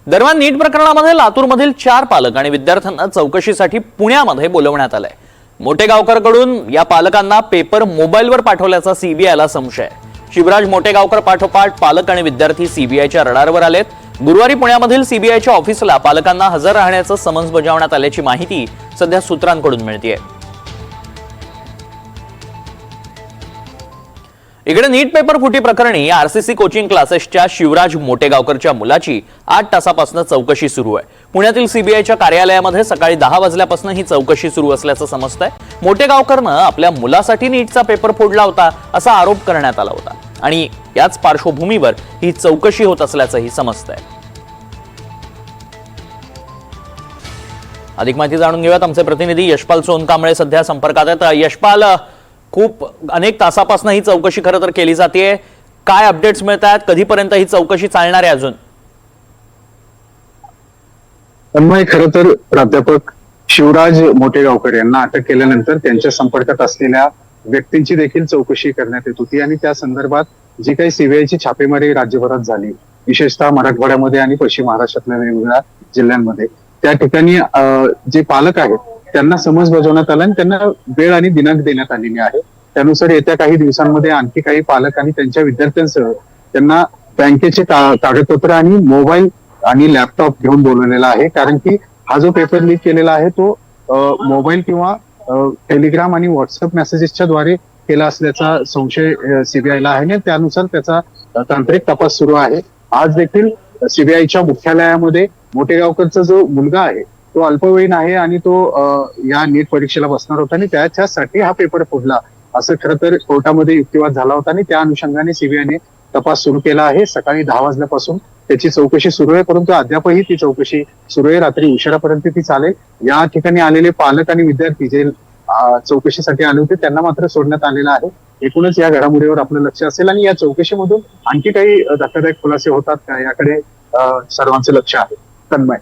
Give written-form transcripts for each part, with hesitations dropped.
दरम्यान नीट प्रकरणामध्ये लातूरमधील 4 पालक आणि विद्यार्थ्यांना चौकशीसाठी पुण्यामध्ये बोलवण्यात आलंय। मोटेगावकरकडून या पालकांना पेपर मोबाईलवर पाठवल्याचा सीबीआयला संशय आहे। शिवराज मोटेगावकर पाठोपाठ पालक आणि विद्यार्थी सीबीआयच्या रडारवर आलेत। गुरुवारी पुण्यामधील सीबीआयच्या ऑफिसला पालकांना हजर राहण्याचं समन्स बजावण्यात आल्याची माहिती सध्या सूत्रांकडून मिळतेय। इकडे नीट पेपर फुटी प्रकरणी आरसीसी कोचिंग क्लासेसच्या शिवराज मोटेगावकरच्या मुलाची 8 तासापासून चौकशी सुरू आहे। पुण्यातील सीबीआयच्या कार्यालयामध्ये सकाळी 10 वाजल्यापासून ही चौकशी सुरू असल्याचं समजतंय। मोटेगावकरनं आपल्या मुलासाठी नीटचा पेपर फोडला होता असा आरोप करण्यात आला होता आणि याच पार्श्वभूमीवर ही चौकशी होत असल्याचंही समजतंय। अधिक माहिती जाणून घेऊयात। आमचे प्रतिनिधी यशपाल सोनकांबळे सध्या संपर्कात आहेत। यशपाल, खूप अनेक तासापासून ही चौकशी खरं तर केली जाते, काय अपडेट्स मिळतात, कधीपर्यंत ही चौकशी चालणार आहे अजून? खरं तर प्राध्यापक शिवराज मोटेगावकर यांना अटक केल्यानंतर त्यांच्या संपर्कात असलेल्या व्यक्तींची देखील चौकशी करण्यात येत होती आणि त्या संदर्भात जी काही सीबीआयची छापेमारी राज्यभरात झाली, विशेषतः मराठवाड्यामध्ये आणि पश्चिम महाराष्ट्रातल्या वेगवेगळ्या जिल्ह्यांमध्ये, त्या ठिकाणी जे पालक आहेत त्यांना समन्स बजावण्यात आला आणि त्यांना वेळ आणि दिनांक देण्यात आलेली आहे। त्यानुसार येत्या काही दिवसांमध्ये आणखी काही पालक आणि त्यांच्या विद्यार्थ्यांसह त्यांना बँकेचे कागदपत्र आणि मोबाईल आणि लॅपटॉप घेऊन बोलवलेला आहे, कारण की हा जो पेपर लीक केलेला आहे तो मोबाईल किंवा टेलिग्राम आणि व्हॉट्सअप मेसेजेसच्या द्वारे केला असल्याचा संशय सीबीआयला आहे आणि त्यानुसार त्याचा तांत्रिक तपास सुरू आहे। आज देखील सीबीआयच्या मुख्यालयामध्ये मोटेगावकरचा जो मुलगा आहे तो अल्पवयीन आहे आणि तो या नीट परीक्षेला बसणार होता आणि त्याच्यासाठी हा पेपर फोडला असं खरं तर कोर्टामध्ये युक्तिवाद झाला होता आणि त्या अनुषंगाने सीबीआयने तपास सुरू केला आहे। सकाळी 10 वाजल्यापासून त्याची चौकशी सुरू आहे, परंतु अद्यापही ती चौकशी सुरू आहे। रात्री उशिरापर्यंत ती चालेल। या ठिकाणी आलेले पालक आणि विद्यार्थी जे चौकशीसाठी आले होते त्यांना मात्र सोडण्यात आलेलं आहे। एकूणच या घडामोडीवर आपलं लक्ष असेल आणि या चौकशीमधून आणखी काही धक्कादायक खुलासे होतात का याकडे सर्वांचं लक्ष आहे। तन्मय,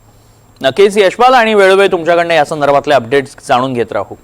नक्कीच यशपाल, आणि वेळोवेळी तुमच्याकडनं या संदर्भातले अपडेट्स जाणून घेत राहू।